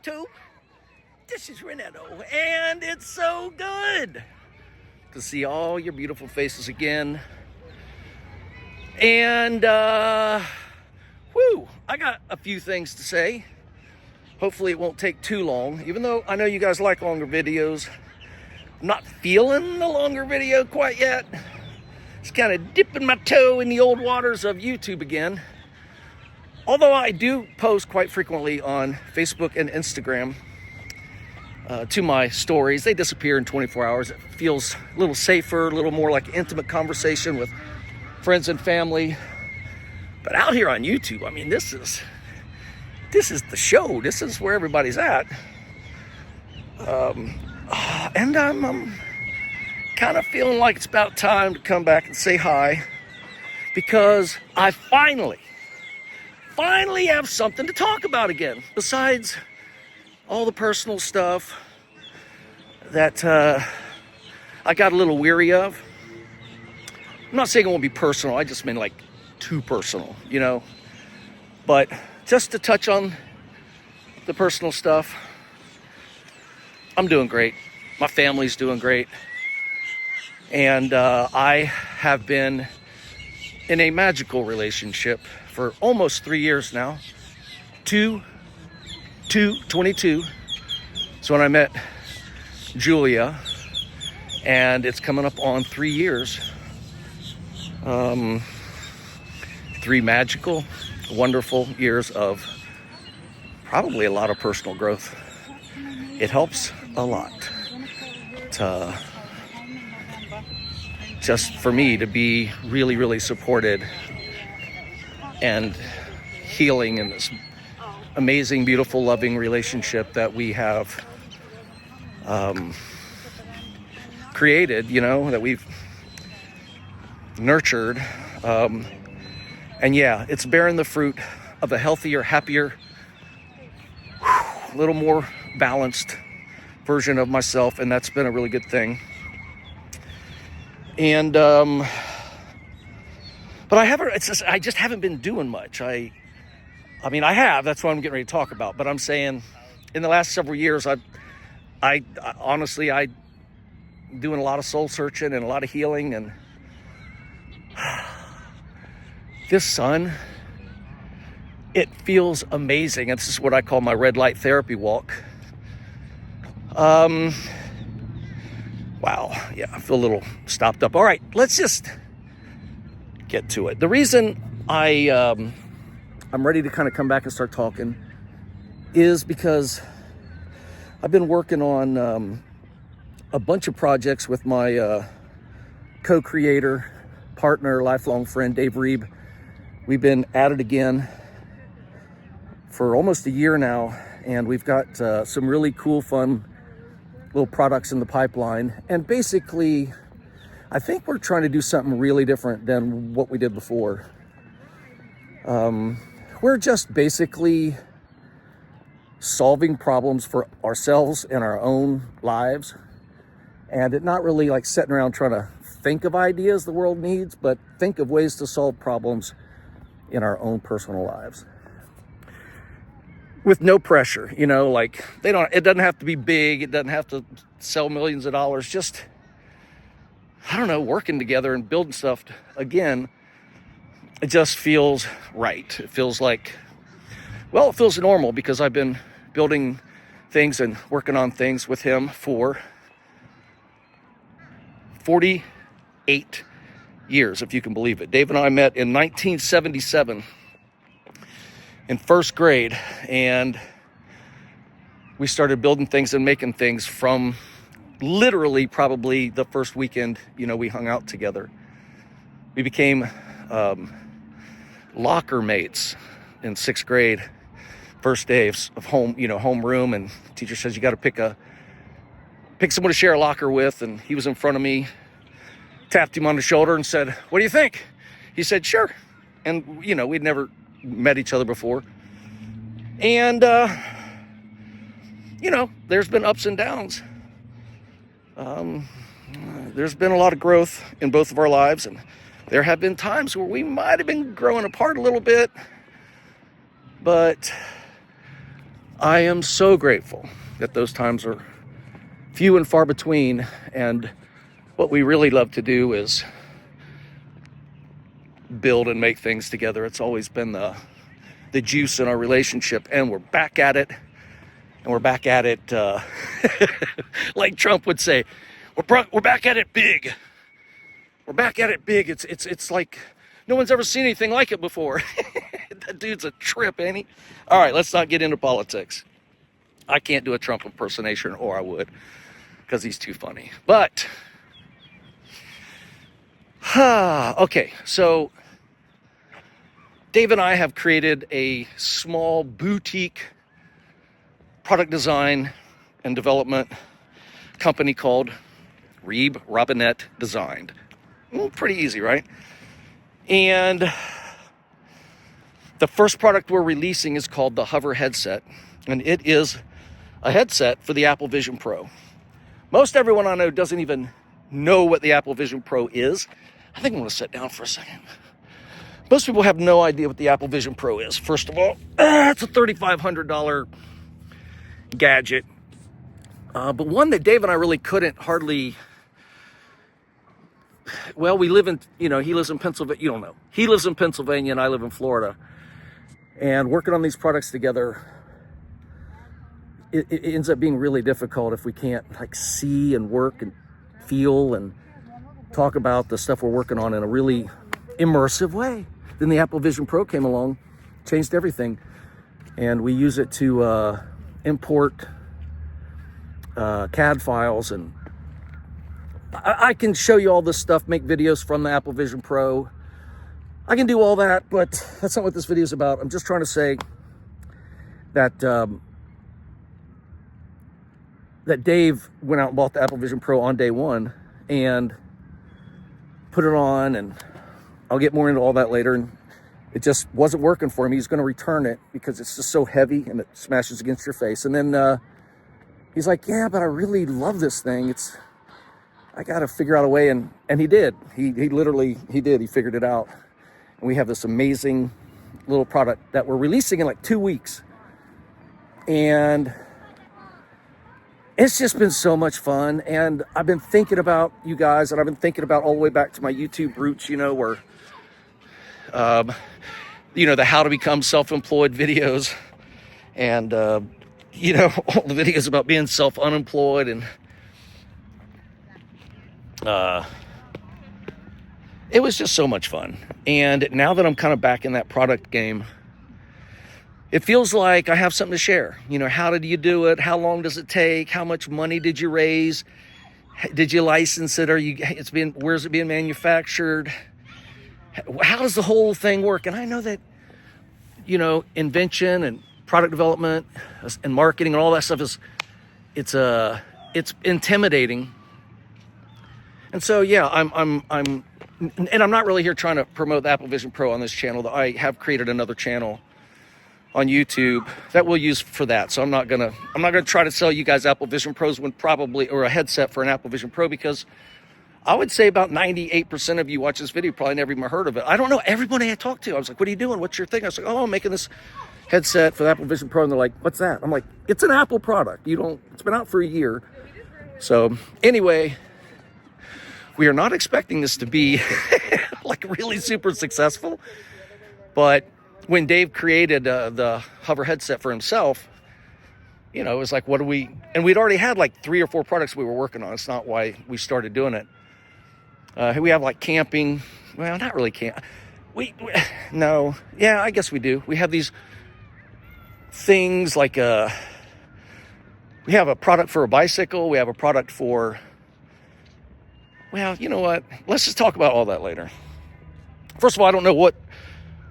YouTube. This is Renetto, and it's so good to see all your beautiful faces again. And, I got a few things to say. Hopefully it won't take too long, even though I know you guys like longer videos. I'm not feeling the longer video quite yet. Just kind of dipping my toe in the old waters of YouTube again. Although I do post quite frequently on Facebook and Instagram to my stories. They disappear in 24 hours. It feels a little safer, a little more like intimate conversation with friends and family. But out here on YouTube, I mean, this is the show. This is where everybody's at. And I'm kind of feeling like it's about time to come back and say hi, because I finally have something to talk about again, besides all the personal stuff that I got a little weary of. I'm not saying it won't be personal. I just mean like too personal, you know. But just to touch on the personal stuff, I'm doing great. My family's doing great. And I have been in a magical relationship for almost 3 years now. 22 is when I met Julia, and it's coming up on 3 years. 3 magical, wonderful years of probably a lot of personal growth. It helps a lot to just for me to be really, really supported and healing in this amazing, beautiful, loving relationship that we have created, you know, that we've nurtured. And yeah, it's bearing the fruit of a healthier, happier, a little more balanced version of myself, and that's been a really good thing. And but I just haven't been doing much. I mean I have, that's what I'm getting ready to talk about, but I'm saying in the last several years I honestly doing a lot of soul searching and a lot of healing, and this sun, it feels amazing. And this is what I call my red light therapy walk. Wow, yeah, I feel a little stopped up. All right, let's just get to it. The reason I'm ready to kind of come back and start talking is because I've been working on a bunch of projects with my co-creator, partner, lifelong friend, Dave Reeb. We've been at it again for almost a year now, and we've got some really cool, fun little products in the pipeline. And basically, I think we're trying to do something really different than what we did before. We're just basically solving problems for ourselves in our own lives, and it not really like sitting around trying to think of ideas the world needs, but think of ways to solve problems in our own personal lives with no pressure, you know, like it doesn't have to be big. It doesn't have to sell millions of dollars. Just, I don't know, working together and building stuff. Again, it just feels right. It feels like, well, it feels normal because I've been building things and working on things with him for 48 years, if you can believe it. Dave and I met in 1977 in first grade, and we started building things and making things from literally probably the first weekend, you know, we hung out together. We became locker mates in sixth grade. First day of homeroom, and teacher says you got to pick someone to share a locker with, and he was in front of me. Tapped him on the shoulder and said, "What do you think?" He said, "Sure." And you know, we'd never met each other before, and you know, there's been ups and downs. There's been a lot of growth in both of our lives, and there have been times where we might have been growing apart a little bit, but I am so grateful that those times are few and far between, and what we really love to do is build and make things together. It's always been the juice in our relationship, and we're back at it. And we're back at it, like Trump would say, we're back at it big. We're back at it big. It's like no one's ever seen anything like it before. That dude's a trip, ain't he? All right, let's not get into politics. I can't do a Trump impersonation, or I would, because he's too funny. But, okay, so Dave and I have created a small boutique product design and development company called Renetto Designed. Pretty easy, right? And the first product we're releasing is called the Hover headset, and it is a headset for the Apple Vision Pro. Most everyone I know doesn't even know what the Apple Vision Pro is. I think I'm going to sit down for a second. Most people have no idea what the Apple Vision Pro is. First of all, it's a $3,500 gadget, but one that Dave and I really couldn't hardly. Well, we live in, he lives in Pennsylvania. You don't know. He lives in Pennsylvania and I live in Florida. And working on these products together, it ends up being really difficult if we can't see and work and feel and talk about the stuff we're working on in a really immersive way. Then the Apple Vision Pro came along, changed everything, and we use it to import CAD files, and I can show you all this stuff, make videos from the Apple Vision Pro. I can do all that, but that's not what this video is about. I'm just trying to say that that Dave went out and bought the Apple Vision Pro on day one and put it on, and I'll get more into all that later. And it just wasn't working for him. He's going to return it because it's just so heavy and it smashes against your face. And then he's like, yeah, but I really love this thing. I got to figure out a way. And he did. He literally did. He figured it out. And we have this amazing little product that we're releasing in 2 weeks. And it's just been so much fun. And I've been thinking about you guys, and I've been thinking about all the way back to my YouTube roots, where, the how to become self-employed videos, and, all the videos about being self-unemployed, and it was just so much fun. And now that I'm kind of back in that product game, it feels like I have something to share. How did you do it? How long does it take? How much money did you raise? Did you license it? Where's it being manufactured? How does the whole thing work? And I know that, invention and product development and marketing and all that stuff it's intimidating. And so, yeah, I'm not really here trying to promote the Apple Vision Pro on this channel. Though I have created another channel on YouTube that we'll use for that. So I'm not gonna try to sell you guys Apple Vision Pros or a headset for an Apple Vision Pro, because I would say about 98% of you watch this video probably never even heard of it. I don't know. Everybody I talked to, I was like, what are you doing? What's your thing? I was like, oh, I'm making this headset for the Apple Vision Pro. And they're like, what's that? I'm like, it's an Apple product. It's been out for a year. So anyway, we are not expecting this to be really super successful. But when Dave created the Hover headset for himself, it was like, and we'd already had 3 or 4 products we were working on. It's not why we started doing it. We have camping. Well, not really camp. No. Yeah, I guess we do. We have these things we have a product for a bicycle. We have a product for, well, you know what? Let's just talk about all that later. First of all, I don't know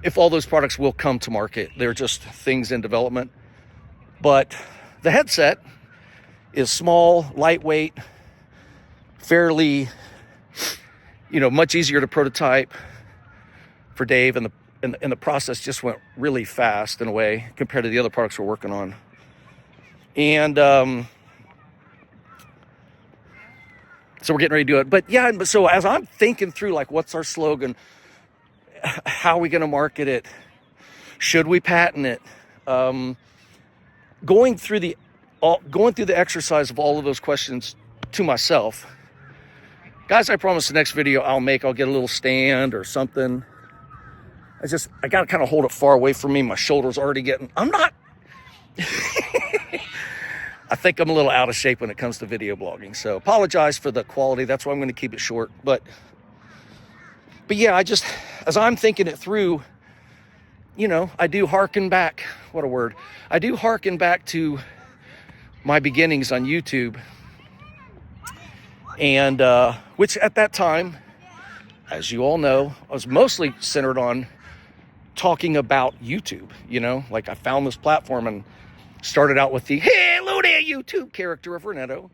if all those products will come to market. They're just things in development. But the headset is small, lightweight, fairly, much easier to prototype for Dave, and the process just went really fast in a way compared to the other products we're working on. And so we're getting ready to do it. But yeah, so as I'm thinking through what's our slogan, how are we going to market it? Should we patent it? going through the exercise of all of those questions to myself, guys, I promise the next video I'll get a little stand or something. I got to kind of hold it far away from me. My shoulder's already I'm not, I think I'm a little out of shape when it comes to video blogging. So apologize for the quality. That's why I'm going to keep it short. But yeah, as I'm thinking it through, I do hearken back. What a word. I do hearken back to my beginnings on YouTube. And which at that time, as you all know, I was mostly centered on talking about YouTube. Like I found this platform and started out with the "Hey, hello there, YouTube" character of Renetto.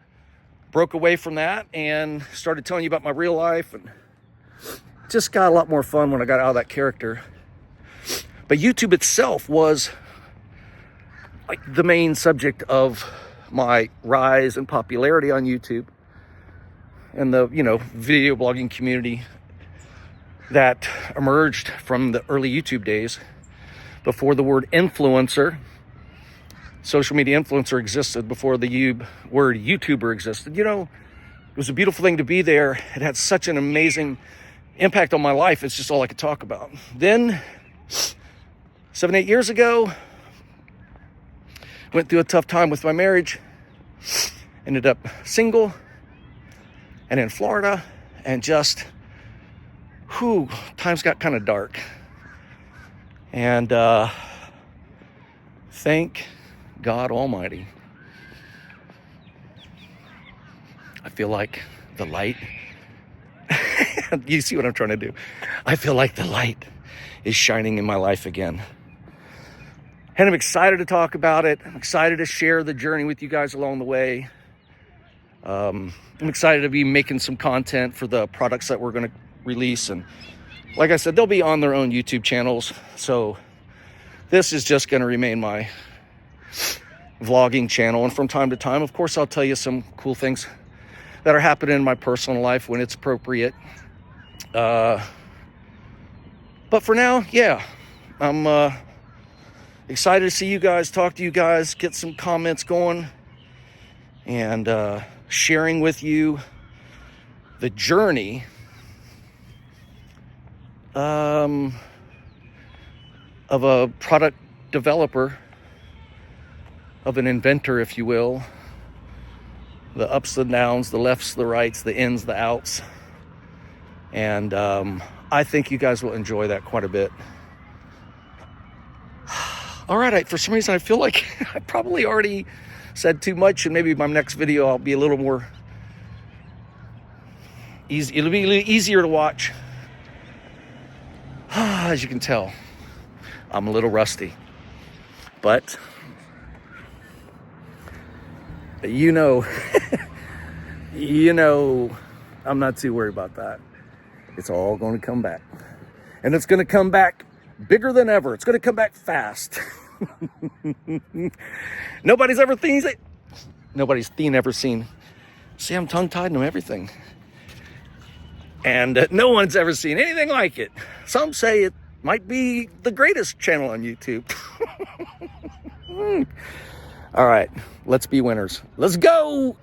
Broke away from that and started telling you about my real life, and just got a lot more fun when I got out of that character. But YouTube itself was like the main subject of my rise in popularity on YouTube and the, video blogging community that emerged from the early YouTube days before the word influencer, social media influencer, existed, before the word YouTuber existed. It was a beautiful thing to be there. It had such an amazing impact on my life. It's just all I could talk about. Then 7-8 years ago, went through a tough time with my marriage, ended up single and in Florida, and just, times got kind of dark. And thank God Almighty, I feel like the light, you see what I'm trying to do? I feel like the light is shining in my life again. And I'm excited to talk about it. I'm excited to share the journey with you guys along the way. I'm excited to be making some content for the products that we're going to release. And like I said, they'll be on their own YouTube channels. So this is just going to remain my vlogging channel. And from time to time, of course, I'll tell you some cool things that are happening in my personal life when it's appropriate. But for now, yeah, I'm excited to see you guys, talk to you guys, get some comments going, and sharing with you the journey of a product developer, of an inventor, if you will. The ups, the downs, the lefts, the rights, the ins, the outs. And I think you guys will enjoy that quite a bit. All right, for some reason I feel like I probably already said too much, and maybe my next video I'll be a little more easy. It'll be a little easier to watch. As you can tell, I'm a little rusty, but I'm not too worried about that. It's all going to come back, and it's going to come back bigger than ever. It's going to come back fast. Nobody's ever seen it. Nobody's ever seen. See, I'm tongue-tied and know everything. And no one's ever seen anything like it. Some say it might be the greatest channel on YouTube. All right, let's be winners. Let's go.